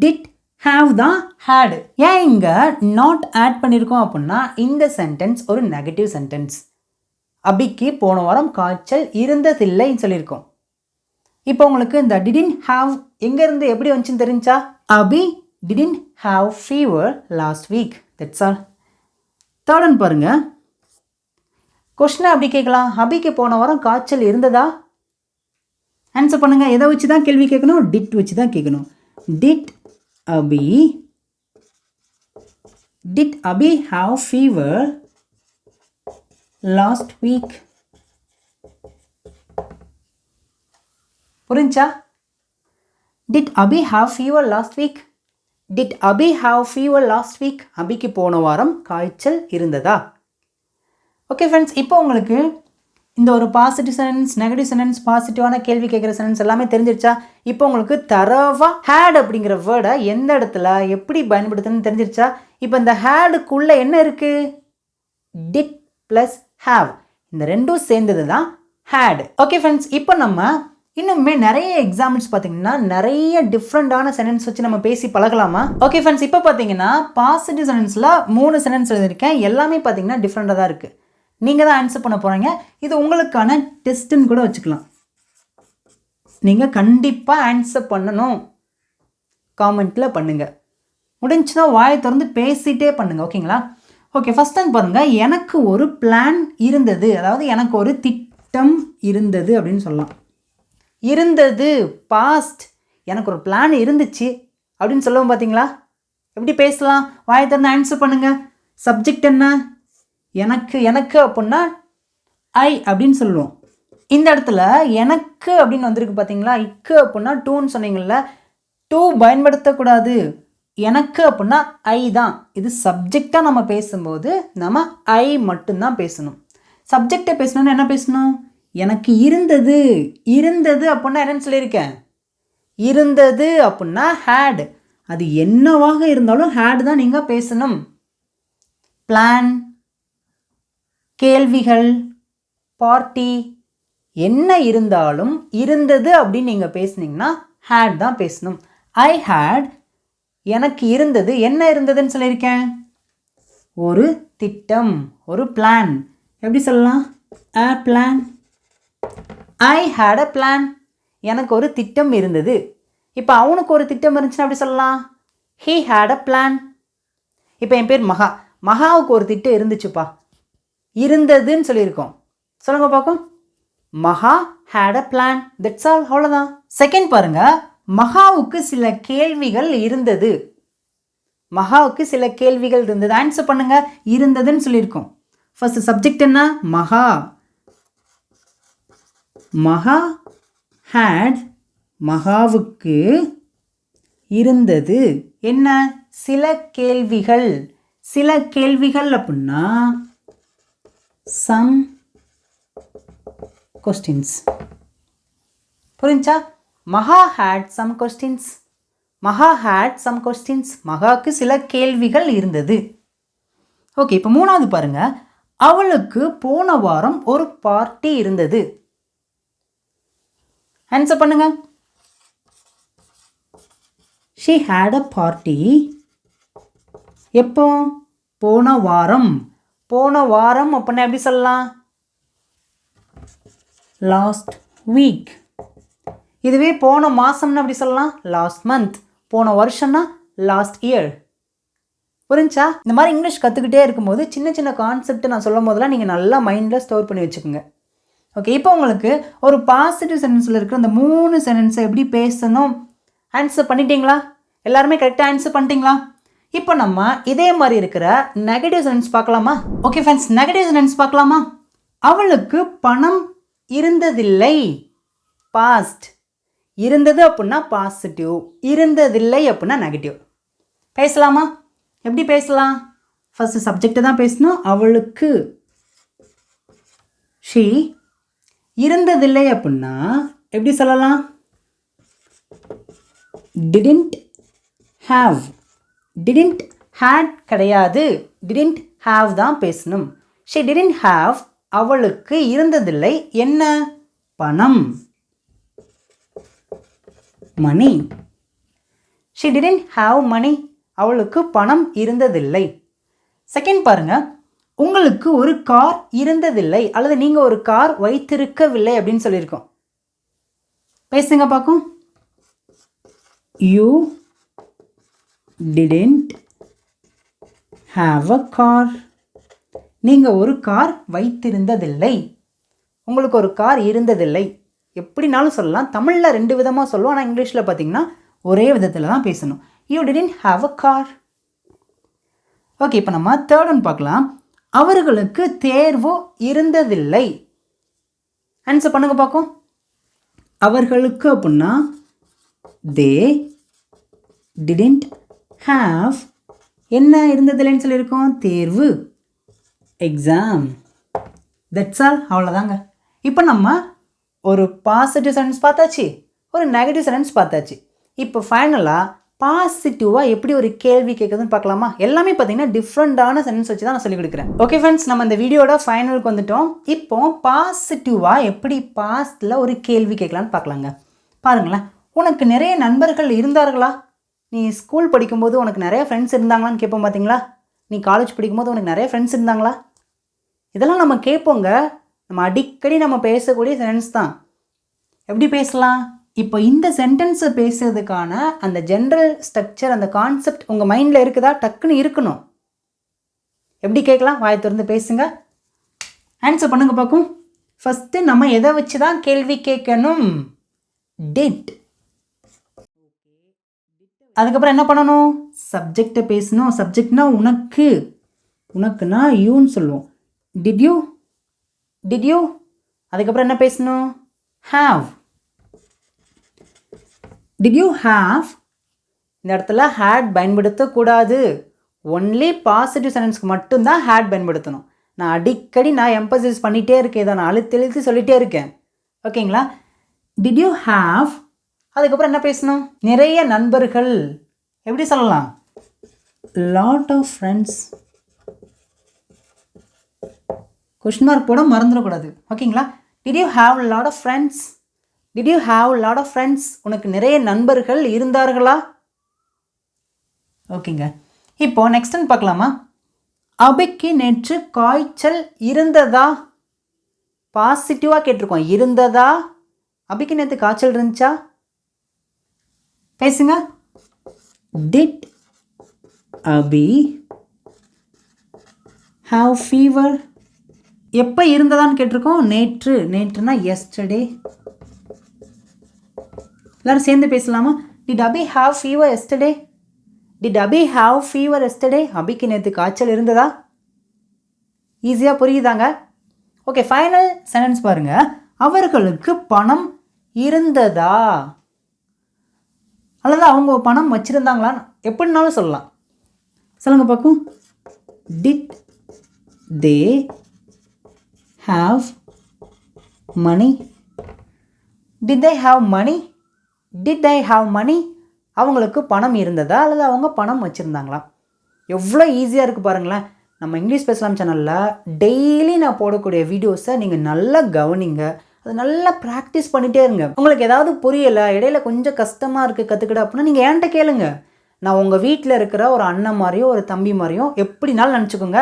டிட் ஹாவ் தான் ஹேடு. ஏன் இங்கே நாட் ஆட் பண்ணியிருக்கோம் அப்படின்னா இந்த சென்டென்ஸ் ஒரு நெகட்டிவ் சென்டென்ஸ். அபிக்கு போன வாரம் காய்ச்சல் இருந்ததில்லைன்னு சொல்லியிருக்கோம். இப்போ உங்களுக்கு இந்த டிடின்ட் ஹாவ் எங்கேருந்து எப்படி வந்துச்சுன்னு தெரிஞ்சா? Abhi didn't have fever last week. That's all. Third one பாருங்கள். கொஸ்டினை அப்படி கேட்கலாம், அபிக்கு போன வாரம் காய்ச்சல் இருந்ததா? ஆன்சர் பண்ணுங்கள். எதை வச்சு தான் கேள்வி கேட்கணும்? டிட் வச்சு தான் கேட்கணும். Did Abhi have fever last week. புரிஞ்சா? Did Abhi have fever last week. Did Abhi have fever last week. அபிக்கு போன வாரம் காய்ச்சல் இருந்ததா? ஓகே ஃப்ரெண்ட்ஸ், இப்போ உங்களுக்கு இந்த ஒரு பாசிட்டிவ் சென்டென்ஸ், நெகட்டிவ் சென்டென்ஸ், பாசிட்டிவான கேள்வி கேட்குற சென்டென்ஸ் எல்லாமே தெரிஞ்சிருச்சா? இப்போ உங்களுக்கு தரவாக ஹேட் அப்படிங்கிற வேர்டை எந்த இடத்துல எப்படி பயன்படுத்தணும்னு தெரிஞ்சிருச்சா? இப்போ இந்த ஹேடுக்குள்ளே என்ன இருக்குது? Did plus have. இந்த ரெண்டும் சேர்ந்தது தான் ஹேட். ஓகே ஃப்ரெண்ட்ஸ், இப்போ நம்ம இன்னுமே நிறைய எக்ஸாம்பிள்ஸ் பார்த்தீங்கன்னா நிறைய டிஃப்ரெண்டான சென்டென்ஸ் வச்சு நம்ம பேசி பழகலாமா? ஓகே ஃப்ரெண்ட்ஸ், இப்போ பார்த்தீங்கன்னா பாசிட்டிவ் சென்டென்ஸில் 3 சென்டென்ஸ் எழுதியிருக்கேன். எல்லாமே பார்த்தீங்கன்னா டிஃப்ரெண்டாக தான் இருக்குது. நீங்கள் தான் ஆன்சர் பண்ண போகிறீங்க. இது உங்களுக்கான டெஸ்ட்டுன்னு கூட வச்சுக்கலாம். நீங்கள் கண்டிப்பாக ஆன்சர் பண்ணணும். காமெண்ட்டில் பண்ணுங்கள். முடிஞ்சுன்னா வாயை திறந்து பேசிகிட்டே பண்ணுங்கள். ஓகேங்களா? ஓகே, ஃபஸ்ட் டைம் பாருங்கள். எனக்கு ஒரு பிளான் இருந்தது, அதாவது எனக்கு ஒரு திட்டம் இருந்தது அப்படின்னு சொல்லலாம். இருந்தது பாஸ்ட், எனக்கு ஒரு பிளான் இருந்துச்சு அப்படின்னு சொல்லுவோம் பார்த்தீங்களா? எப்படி பேசலாம்? வாயை திறந்து ஆன்சர் பண்ணுங்கள். சப்ஜெக்ட் என்ன? எனக்கு அப்படின்னா ஐ அப்படின்னு சொல்லுவோம். இந்த இடத்துல எனக்கு அப்படின்னு வந்திருக்கு பார்த்தீங்களா? இக்கு அப்படின்னா டூன்னு சொன்னீங்கள்ல, டூ பயன்படுத்தக்கூடாது. எனக்கு அப்படின்னா ஐ தான். இது சப்ஜெக்டாக நம்ம பேசும்போது நம்ம ஐ மட்டும்தான் பேசணும். சப்ஜெக்டை பேசணும்னு என்ன பேசணும்? எனக்கு இருந்தது. இருந்தது அப்படின்னா என்னன்னு சொல்லியிருக்கேன்? இருந்தது அப்படின்னா ஹேட். அது என்னவாக இருந்தாலும் ஹேட் தான் நீங்கள் பேசணும். பிளான், கேள்விகள், பார்ட்டி என்ன இருந்தாலும் இருந்தது அப்படின்னு நீங்கள் பேசுனீங்கன்னா ஹேட் தான் பேசணும். ஐ ஹேட், எனக்கு இருந்தது. என்ன இருந்ததுன்னு சொல்லியிருக்கேன்? ஒரு திட்டம், ஒரு பிளான். எப்படி சொல்லலாம்? a plan. I had a plan. எனக்கு ஒரு திட்டம் இருந்தது. இப்போ அவனுக்கு ஒரு திட்டம் இருந்துச்சுன்னா எப்படி சொல்லலாம்? he had a plan. இப்போ என் பேர் மகா. மகாவுக்கு ஒரு திட்டம் இருந்துச்சுப்பா. இருந்ததுன்னு சொல்லியிருக்கோம். சொல்லுங்க பார்க்கும். மகா had a plan. That's all. அவ்வளோதான். செகண்ட் பாருங்க. மகாவுக்கு சில கேள்விகள் இருந்தது. மகாவுக்கு சில கேள்விகள் இருந்தது. ஆன்சர் பண்ணுங்க. இருந்ததுன்னு சொல்லியிருக்கோம். ஃபர்ஸ்ட் சப்ஜெக்ட் என்ன? மகா. மகா had, மகாவுக்கு இருந்தது என்ன? சில கேள்விகள். சில கேள்விகள் அப்படின்னா some questions. புரிஞ்சா? மகா had some questions. மகா had some questions. மகாவுக்கு சில கேள்விகள் இருந்தது. ஓகே, இப்போ மூணாவது பாருங்க. அவளுக்கு போன வாரம் ஒரு பார்ட்டி இருந்தது. ஆன்சர் பண்ணுங்க. she had a party. எப்போ? போன வாரம். போன வாரம் அப்படின்னா எப்படி சொல்லலாம்? Last week. இதுவே போன மாதம்னா எப்படி சொல்லலாம்? Last month. போன வருஷம்னா லாஸ்ட் இயர். புரிஞ்சா? இந்த மாதிரி இங்கிலீஷ் கற்றுக்கிட்டே இருக்கும்போது சின்ன சின்ன கான்செப்ட் நான் சொல்லும் போதெல்லாம் நீங்கள் நல்லா மைண்டில் ஸ்டோர் பண்ணி வச்சுக்கோங்க. ஓகே, இப்போ உங்களுக்கு ஒரு பாசிட்டிவ் சென்டென்ஸில் இருக்கிற அந்த 3 சென்டென்ஸை எப்படி பேசணும் ஆன்சர் பண்ணிட்டீங்களா? எல்லாருமே கரெக்டாக ஆன்சர் பண்ணிட்டீங்களா? இப்போ நம்ம இதே மாதிரி இருக்கிற நெகட்டிவ் சென்டென்ஸ் பார்க்கலாமா? ஓகே ஃப்ரெண்ட்ஸ், நெகட்டிவ் சென்டென்ஸ் பார்க்கலாமா? அவளுக்கு பணம் இருந்ததில்லை. பாஸ்ட். இருந்தது அப்படின்னா பாசிட்டிவ், இருந்ததில்லை அப்படின்னா நெகட்டிவ். பேசலாமா? எப்படி பேசலாம்? ஃபர்ஸ்ட் சப்ஜெக்டை தான் பேசணும். அவளுக்கு. ஷீ. இருந்ததில்லை அப்படின்னா எப்படி சொல்லலாம்? didn't have. didn't had கிடையாது, didn't have தான் பேசணும். she didn't have. அவளுக்கு இருந்ததில்லை என்ன? பணம், money. she didn't have money. அவளுக்கு பணம் இருந்ததில்லை. செகண்ட் பாருங்க. உங்களுக்கு ஒரு கார் இருந்ததில்லை அல்லது நீங்கள் ஒரு கார் வைத்திருக்கவில்லை அப்படின்னு சொல்லியிருக்கோம். பேசுங்க பார்க்கும். you didn't have a car. நீங்கள் ஒரு கார் வைத்திருந்ததில்லை. உங்களுக்கு ஒரு கார் இருந்ததில்லை. எப்படினாலும் சொல்லலாம். தமிழில் 2 விதமாக சொல்லுவோம், ஆனால் இங்கிலீஷில் பார்த்தீங்கன்னா ஒரே விதத்தில் தான் பேசணும். you didn't have a car. Okay, இப்போ நம்ம தேர்ட் ஒன் பார்க்கலாம். அவர்களுக்கு தேர்வு இருந்ததில்லை. ஆன்சர் பண்ணுங்க பார்க்கும். அவர்களுக்கு அப்படின்னா they didn't have என்ன இருந்ததில்லைன்னு சொல்லியிருக்கோம்? தேர்வு, எக்ஸாம். That's all. அவ்வளோதாங்க. இப்போ நம்ம ஒரு பாசிட்டிவ் சென்டென்ஸ் பார்த்தாச்சு, ஒரு நெகட்டிவ் சென்டென்ஸ் பார்த்தாச்சு. இப்போ ஃபைனலாக பாசிட்டிவாக எப்படி ஒரு கேள்வி கேட்குதுன்னு பார்க்கலாமா? எல்லாமே பார்த்தீங்கன்னா டிஃப்ரெண்ட்டான சென்டென்ஸ் வச்சு தான் நான் சொல்லிக் கொடுக்குறேன். ஓகே ஃப்ரெண்ட்ஸ், நம்ம இந்த வீடியோட ஃபைனலுக்கு வந்துட்டோம். இப்போ பாசிட்டிவாக எப்படி பாஸ்டில் ஒரு கேள்வி கேட்கலான்னு பார்க்கலாங்க. பாருங்களேன், உனக்கு நிறைய நண்பர்கள் இருந்தார்களா? நீ ஸ்கூல் படிக்கும்போது உனக்கு நிறைய ஃப்ரெண்ட்ஸ் இருந்தாங்களான்னு கேட்போம் பார்த்தீங்களா? நீ காலேஜ் படிக்கும்போது உனக்கு நிறைய ஃப்ரெண்ட்ஸ் இருந்தாங்களா? இதெல்லாம் நம்ம கேட்போங்க. நம்ம அடிக்கடி நம்ம பேசக்கூடிய சென்டென்ஸ் தான். எப்படி பேசலாம்? இப்போ இந்த சென்டென்ஸை பேசுறதுக்கான அந்த ஜென்ரல் ஸ்ட்ரக்சர், அந்த கான்செப்ட் உங்கள் மைண்டில் இருக்குதா? டக்குன்னு இருக்கணும். எப்படி கேட்கலாம்? வாயை திறந்து பேசுங்க. ஆன்சர் பண்ணுங்க பார்க்கும். ஃபஸ்ட்டு நம்ம எதை வச்சு தான் கேள்வி கேட்கணும்? டிட். அதுக்கப்புறம் என்ன பண்ணணும்? சப்ஜெக்டை பேசணும். சப்ஜெக்ட்னா உனக்கு, உனக்குன்னா யூன்னு சொல்லுவோம். Did you, did you. அதுக்கப்புறம் என்ன பேசணும்? ஹாவ். Did you have. இந்த இடத்துல ஹேட் பயன்படுத்தக்கூடாது. ஒன்லி பாசிட்டிவ் சென்டென்ஸ்க்கு மட்டும்தான் ஹேட் பயன்படுத்தணும். நான் அடிக்கடி எம்பசிஸ் பண்ணிகிட்டே இருக்கேன், இதை நான் அழுத்தி சொல்லிகிட்டே இருக்கேன். ஓகேங்களா? Did you have. அதுக்கப்புறம் என்ன பேசணும்? நிறைய நண்பர்கள். எப்படி சொல்லலாம்? Lot of friends. Question mark போட மறந்துடக்கூடாது. ஓகேங்களா? Did you have lot of friends. Did you have lot of friends. உனக்கு நிறைய நண்பர்கள் இருந்தார்களா? ஓகேங்க. இப்போ நெக்ஸ்ட் பார்க்கலாமா? அபிக்கு நேற்று காய்ச்சல் இருந்ததா? பாசிட்டிவாக கேட்டிருக்கோம். இருந்ததா? அபிக்கு நேற்று காய்ச்சல் இருந்துச்சா? பேசுங்க. Did Abhi have fever? எப்போ இருந்ததான்னு கேட்டிருக்கோம்? நேற்று. நேற்றுனா எஸ்டர்டே. எல்லாரும் சேர்ந்து பேசலாமா? Did Abhi have fever yesterday? Did Abhi have fever yesterday? அபிக்கு நேற்று காய்ச்சல் இருந்ததா? ஈஸியாக புரியுதாங்க? ஓகே, ஃபைனல் சென்டென்ஸ் பாருங்கள். அவர்களுக்கு பணம் இருந்ததா? அல்லது அவங்க பணம் வச்சுருந்தாங்களான்னு எப்படினாலும் சொல்லலாம். சொல்லுங்கள் பார்க்கும். Did they have money? Did they have money? Did they have money? அவங்களுக்கு பணம் இருந்ததா அல்லது அவங்க பணம் வச்சுருந்தாங்களா? எவ்வளோ ஈஸியாக இருக்குது பாருங்களேன். நம்ம இங்கிலீஷ் பேசலாம் சேனலில் டெய்லி நான் போடக்கூடிய வீடியோஸை நீங்கள் நல்லா கவனிங்க. அது நல்லா ப்ராக்டிஸ் பண்ணிகிட்டே இருங்க. உங்களுக்கு ஏதாவது புரியலை, இடையில கொஞ்சம் கஷ்டமாக இருக்குது கற்றுக்கிட அப்படின்னா நீங்கள் என்கிட்ட கேளுங்க. நான் உங்கள் வீட்டில் இருக்கிற ஒரு அண்ணன் மாதிரியோ ஒரு தம்பி மாதிரியோ எப்படினாலும் நினச்சிக்கோங்க.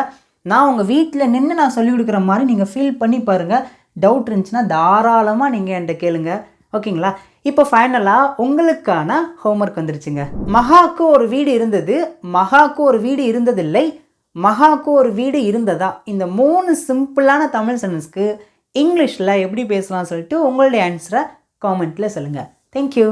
நான் உங்கள் வீட்டில் நின்று நான் சொல்லிக் கொடுக்குற மாதிரி நீங்கள் ஃபீல் பண்ணி பாருங்கள். டவுட் இருந்துச்சுன்னா தாராளமாக நீங்கள் என்கிட்ட கேளுங்க. ஓகேங்களா? இப்போ ஃபைனலாக உங்களுக்கான ஹோம்ஒர்க் வந்துருச்சுங்க. மகாவுக்கு ஒரு வீடு இருந்தது, மகாவுக்கு ஒரு வீடு இருந்ததில்லை, மகாவுக்கு ஒரு வீடு இருந்ததா? இந்த 3 சிம்பிளான தமிழ் சென்டென்ஸ்க்கு இங்கிலீஷில் எப்படி பேசலாம்னு சொல்லிட்டு உங்களுடைய ஆன்சரை காமெண்ட்டில் சொல்லுங்கள். தேங்க்யூ.